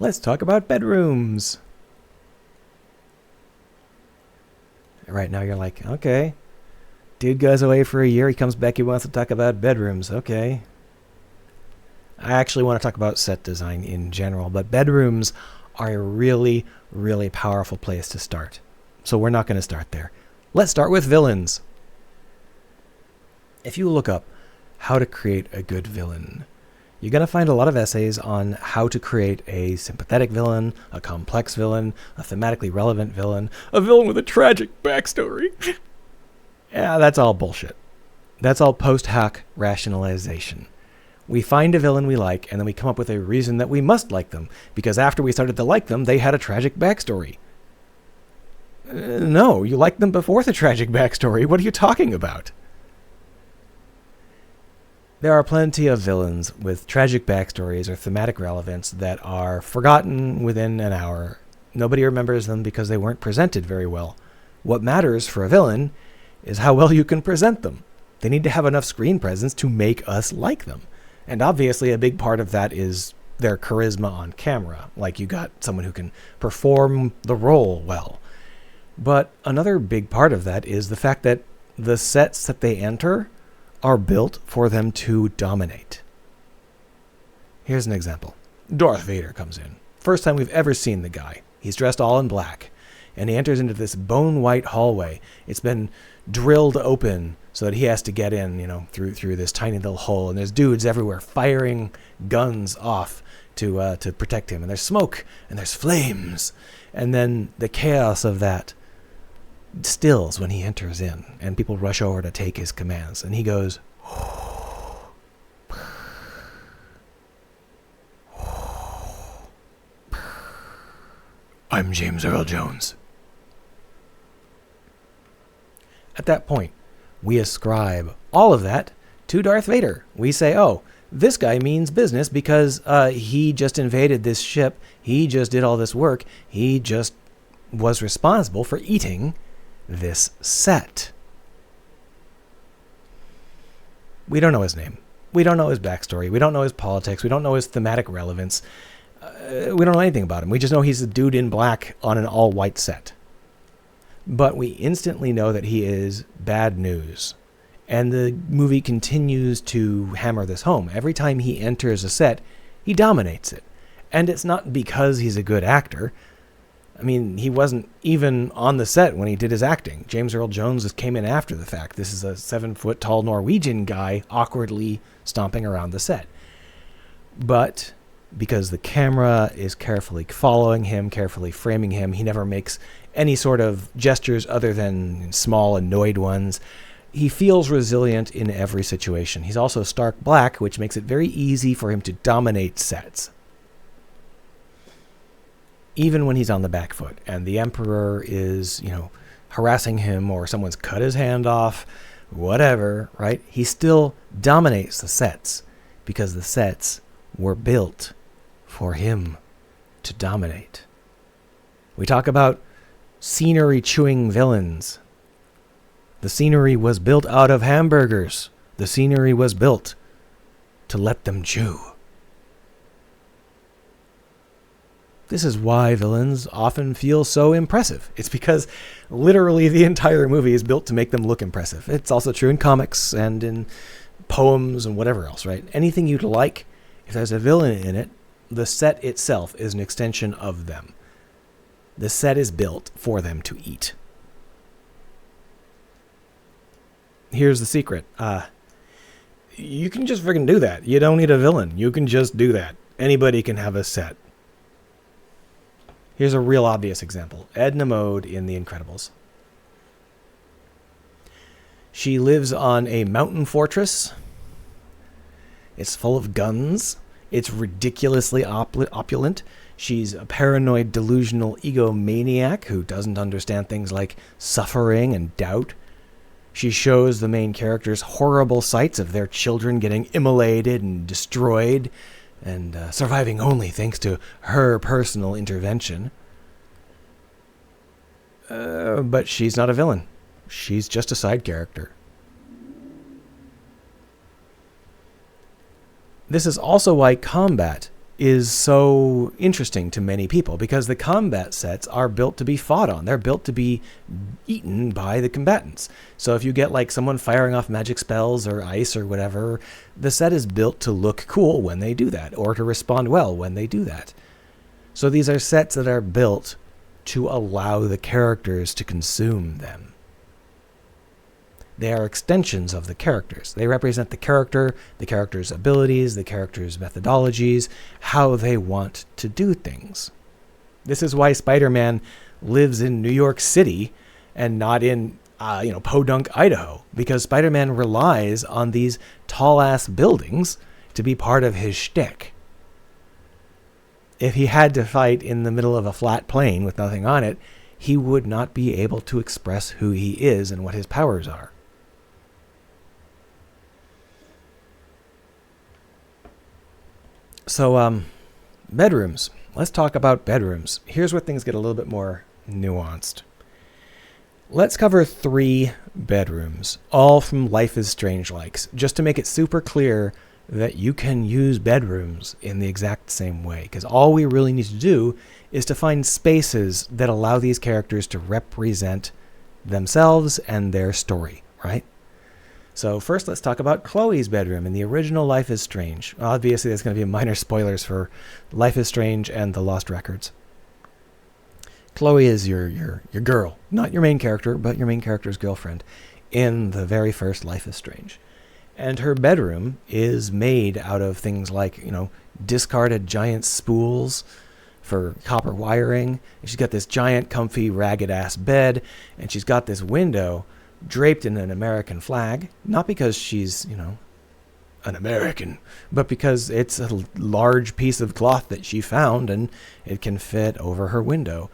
Let's talk about bedrooms. Right now you're like, okay. Dude goes away for a year. He comes back. He wants to talk about bedrooms. Okay. I actually want to talk about set design in general, but bedrooms are a really, really powerful place to start. So we're not going to start there. Let's start with villains. If you look up how to create a good villain, you're going to find a lot of essays on how to create a sympathetic villain, a complex villain, a thematically relevant villain, a villain with a tragic backstory. Yeah, that's all bullshit. That's all post-hoc rationalization. We find a villain we like, and then we come up with a reason that we must like them, because after we started to like them, they had a tragic backstory. No, you liked them before the tragic backstory. What are you talking about? There are plenty of villains with tragic backstories or thematic relevance that are forgotten within an hour. Nobody remembers them because they weren't presented very well. What matters for a villain is how well you can present them. They need to have enough screen presence to make us like them. And obviously a big part of that is their charisma on camera. Like you got someone who can perform the role well. But another big part of that is the fact that the sets that they enter are built for them to dominate. Here's an example. Darth Vader comes in. First time we've ever seen the guy. He's dressed all in black. And he enters into this bone-white hallway. It's been drilled open so that he has to get in, through this tiny little hole. And there's dudes everywhere firing guns off to protect him. And there's smoke and there's flames. And then the chaos of that stills when he enters in. And people rush over to take his commands. And he goes, "I'm James Earl Jones." At that point, we ascribe all of that to Darth Vader. We say, oh, this guy means business because he just invaded this ship. He just did all this work. He just was responsible for eating this set. We don't know his name. We don't know his backstory. We don't know his politics. We don't know his thematic relevance. We don't know anything about him. We just know he's a dude in black on an all-white set. But we instantly know that he is bad news. And the movie continues to hammer this home. Every time he enters a set, he dominates it. And it's not because he's a good actor. I mean, he wasn't even on the set when he did his acting. James Earl Jones came in after the fact. This is a 7-foot-tall Norwegian guy awkwardly stomping around the set. But because the camera is carefully following him, carefully framing him, he never makes any sort of gestures other than small, annoyed ones. He feels resilient in every situation. He's also stark black, which makes it very easy for him to dominate sets. Even when he's on the back foot and the Emperor is, harassing him or someone's cut his hand off, whatever, right? He still dominates the sets because the sets were built for him to dominate. We talk about scenery-chewing villains. The scenery was built out of hamburgers. The scenery was built to let them chew. This is why villains often feel so impressive. It's because literally the entire movie is built to make them look impressive. It's also true in comics and in poems and whatever else, right? Anything you'd like, if there's a villain in it, the set itself is an extension of them. The set is built for them to eat. Here's the secret. You can just freaking do that. You don't need a villain. You can just do that. Anybody can have a set. Here's a real obvious example. Edna Mode in The Incredibles. She lives on a mountain fortress. It's full of guns. It's ridiculously opulent. She's a paranoid, delusional egomaniac who doesn't understand things like suffering and doubt. She shows the main characters horrible sights of their children getting immolated and destroyed, and surviving only thanks to her personal intervention. But she's not a villain. She's just a side character. This is also why combat is so interesting to many people because the combat sets are built to be fought on. They're built to be eaten by the combatants. So if you get like someone firing off magic spells or ice or whatever, the set is built to look cool when they do that, or to respond well when they do that. So these are sets that are built to allow the characters to consume them. They are extensions of the characters. They represent the character's abilities, the character's methodologies, how they want to do things. This is why Spider-Man lives in New York City and not in, Podunk, Idaho, because Spider-Man relies on these tall-ass buildings to be part of his shtick. If he had to fight in the middle of a flat plain with nothing on it, he would not be able to express who he is and what his powers are. So, bedrooms. Let's talk about bedrooms. Here's where things get a little bit more nuanced. Let's cover 3 bedrooms, all from Life is Strange likes, just to make it super clear that you can use bedrooms in the exact same way. Because all we really need to do is to find spaces that allow these characters to represent themselves and their story, right? So first, let's talk about Chloe's bedroom in the original Life is Strange. Obviously, there's going to be minor spoilers for Life is Strange and The Lost Records. Chloe is your girl, not your main character, but your main character's girlfriend in the very first Life is Strange. And her bedroom is made out of things like, discarded giant spools for copper wiring. And she's got this giant, comfy, ragged-ass bed, and she's got this window draped in an American flag, not because she's, an American, but because it's a large piece of cloth that she found and it can fit over her window.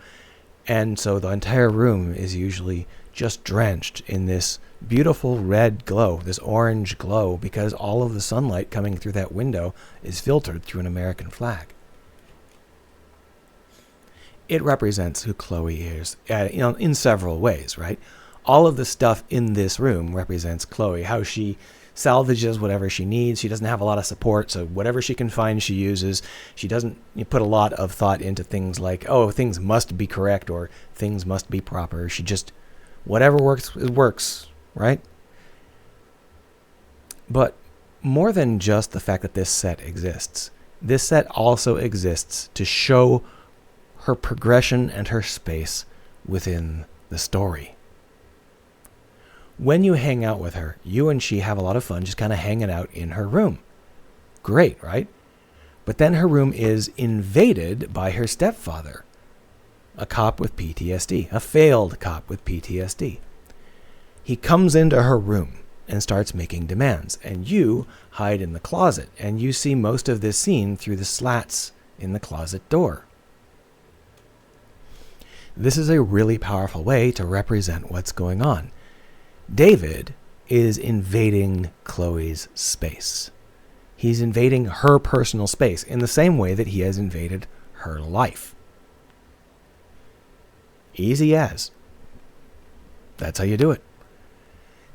And so the entire room is usually just drenched in this beautiful red glow, this orange glow, because all of the sunlight coming through that window is filtered through an American flag. It represents who Chloe is, in several ways, right? All of the stuff in this room represents Chloe, how she salvages whatever she needs. She doesn't have a lot of support, so whatever she can find, she uses. She doesn't put a lot of thought into things like, things must be correct or things must be proper. She just, whatever works, it works, right? But more than just the fact that this set exists, this set also exists to show her progression and her space within the story. When you hang out with her, you and she have a lot of fun just kind of hanging out in her room. Great, right? But then her room is invaded by her stepfather, a cop with PTSD, a failed cop with PTSD. He comes into her room and starts making demands, and you hide in the closet, and you see most of this scene through the slats in the closet door. This is a really powerful way to represent what's going on. David is invading Chloe's space. He's invading her personal space in the same way that he has invaded her life. Easy as. That's how you do it.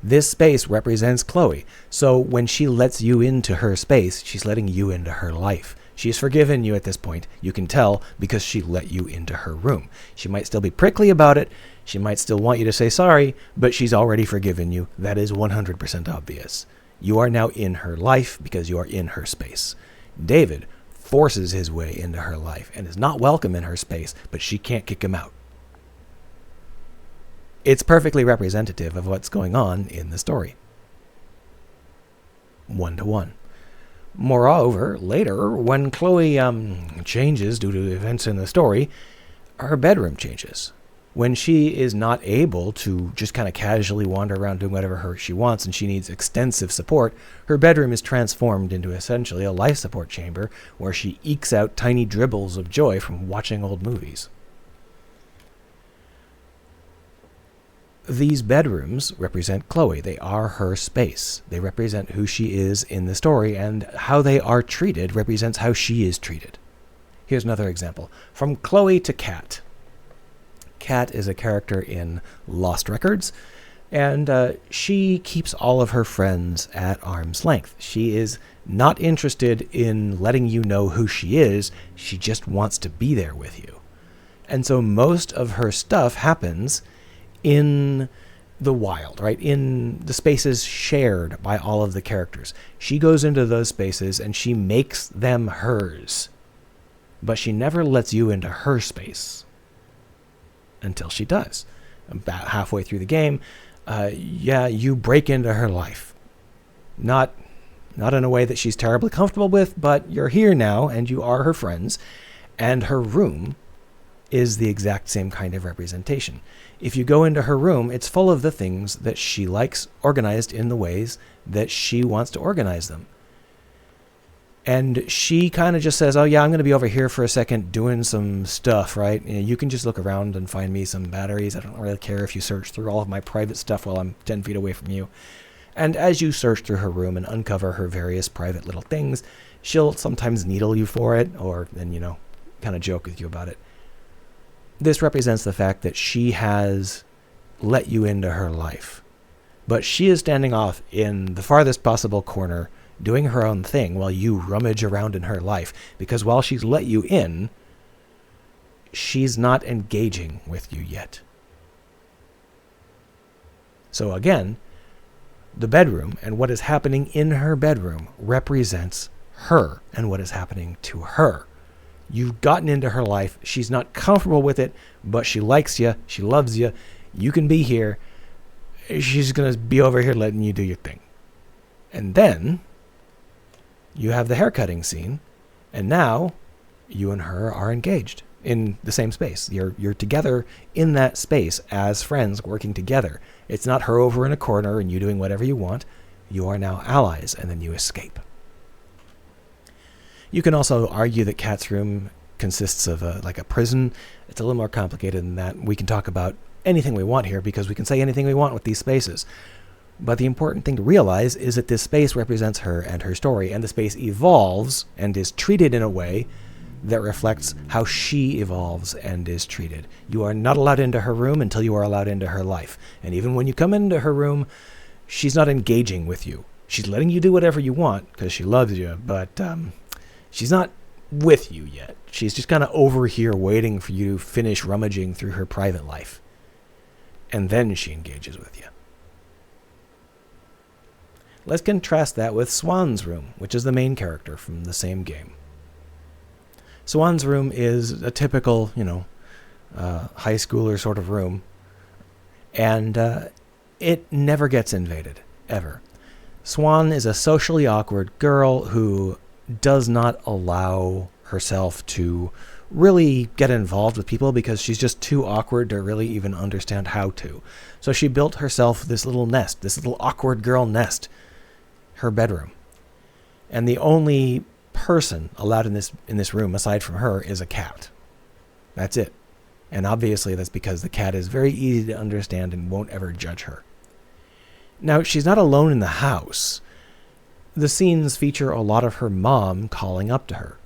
This space represents Chloe. So when she lets you into her space, she's letting you into her life. She's forgiven you at this point. You can tell because she let you into her room. She might still be prickly about it. She might still want you to say sorry, but she's already forgiven you. That is 100% obvious. You are now in her life because you are in her space. David forces his way into her life and is not welcome in her space, but she can't kick him out. It's perfectly representative of what's going on in the story. 1-to-1. Moreover, later, when Chloe changes due to events in the story, her bedroom changes. When she is not able to just kind of casually wander around doing whatever she wants and she needs extensive support, her bedroom is transformed into essentially a life support chamber where she ekes out tiny dribbles of joy from watching old movies. These bedrooms represent Chloe. They are her space. They represent who she is in the story, and how they are treated represents how she is treated. Here's another example. From Chloe to Kat. Kat is a character in Lost Records. And she keeps all of her friends at arm's length. She is not interested in letting you know who she is. She just wants to be there with you. And so most of her stuff happens in the wild, right? In the spaces shared by all of the characters. She goes into those spaces and she makes them hers. But she never lets you into her space until she does. About halfway through the game, you break into her life. Not in a way that she's terribly comfortable with, but you're here now and you are her friends, and her room is the exact same kind of representation. If you go into her room, it's full of the things that she likes, organized in the ways that she wants to organize them. And she kind of just says, oh yeah, I'm going to be over here for a second doing some stuff, right? You can just look around and find me some batteries. I don't really care if you search through all of my private stuff while I'm 10 feet away from you. And as you search through her room and uncover her various private little things, she'll sometimes needle you for it, or then, kind of joke with you about it. This represents the fact that she has let you into her life. But she is standing off in the farthest possible corner, doing her own thing while you rummage around in her life. Because while she's let you in, she's not engaging with you yet. So again, the bedroom and what is happening in her bedroom represents her and what is happening to her. You've gotten into her life. She's not comfortable with it, but she likes you. She loves you. You can be here. She's going to be over here letting you do your thing. And then you have the haircutting scene, and now you and her are engaged in the same space. You're together in that space as friends working together. It's not her over in a corner and you doing whatever you want. You are now allies, and then you escape. You can also argue that Kat's room consists of a prison. It's a little more complicated than that. We can talk about anything we want here because we can say anything we want with these spaces. But the important thing to realize is that this space represents her and her story, and the space evolves and is treated in a way that reflects how she evolves and is treated. You are not allowed into her room until you are allowed into her life. And even when you come into her room, she's not engaging with you. She's letting you do whatever you want because she loves you, but she's not with you yet. She's just kind of over here waiting for you to finish rummaging through her private life. And then she engages with you. Let's contrast that with Swann's room, which is the main character from the same game. Swann's room is a typical, high schooler sort of room. And it never gets invaded, ever. Swann is a socially awkward girl who does not allow herself to really get involved with people because she's just too awkward to really even understand how to. So she built herself this little nest, this little awkward girl nest, her bedroom. And the only person allowed in this room aside from her is a cat. That's it. And obviously that's because the cat is very easy to understand and won't ever judge her. Now, she's not alone in the house. The scenes feature a lot of her mom calling up to her.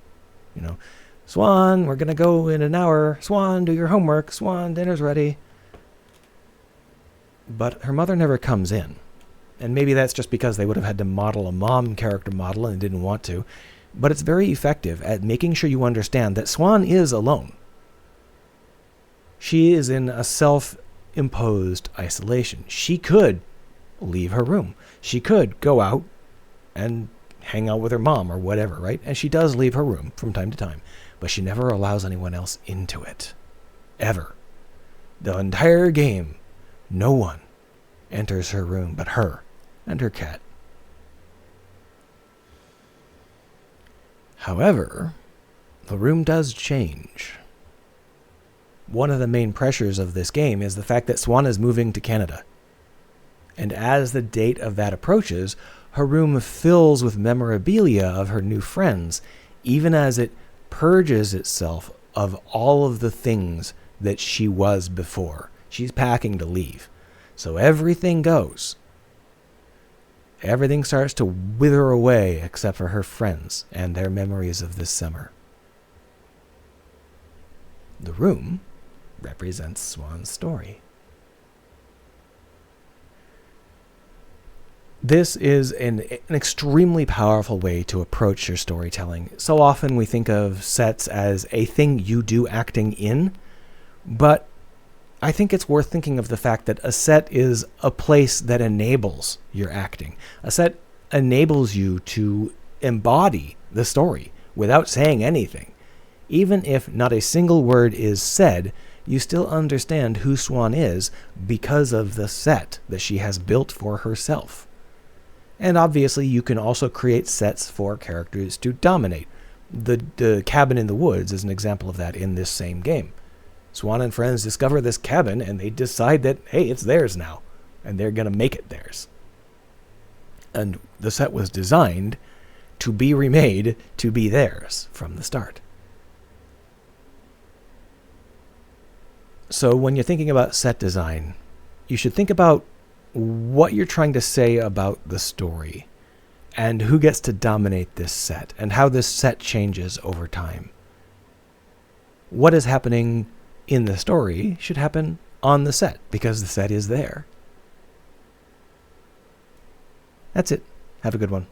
Swann, we're going to go in an hour. Swann, do your homework. Swann, dinner's ready. But her mother never comes in. And maybe that's just because they would have had to model a mom character model and didn't want to. But it's very effective at making sure you understand that Swann is alone. She is in a self-imposed isolation. She could leave her room. She could go out and hang out with her mom or whatever, right? And she does leave her room from time to time. But she never allows anyone else into it. Ever. The entire game, no one enters her room but her and her cat. However, the room does change. One of the main pressures of this game is the fact that Swann is moving to Canada. And as the date of that approaches, her room fills with memorabilia of her new friends, even as it purges itself of all of the things that she was before. She's packing to leave. So everything goes. Everything starts to wither away except for her friends and their memories of this summer. The room represents Swann's story. This is an extremely powerful way to approach your storytelling. So often we think of sets as a thing you do acting in, but I think it's worth thinking of the fact that a set is a place that enables your acting. A set enables you to embody the story without saying anything. Even if not a single word is said, you still understand who Swann is because of the set that she has built for herself. And obviously you can also create sets for characters to dominate. The cabin in the woods is an example of that in this same game. Swann and friends discover this cabin and they decide that, hey, it's theirs now, and they're going to make it theirs. And the set was designed to be remade to be theirs from the start. So when you're thinking about set design, you should think about what you're trying to say about the story and who gets to dominate this set and how this set changes over time. What is happening in the story should happen on the set because the set is there. That's it. Have a good one.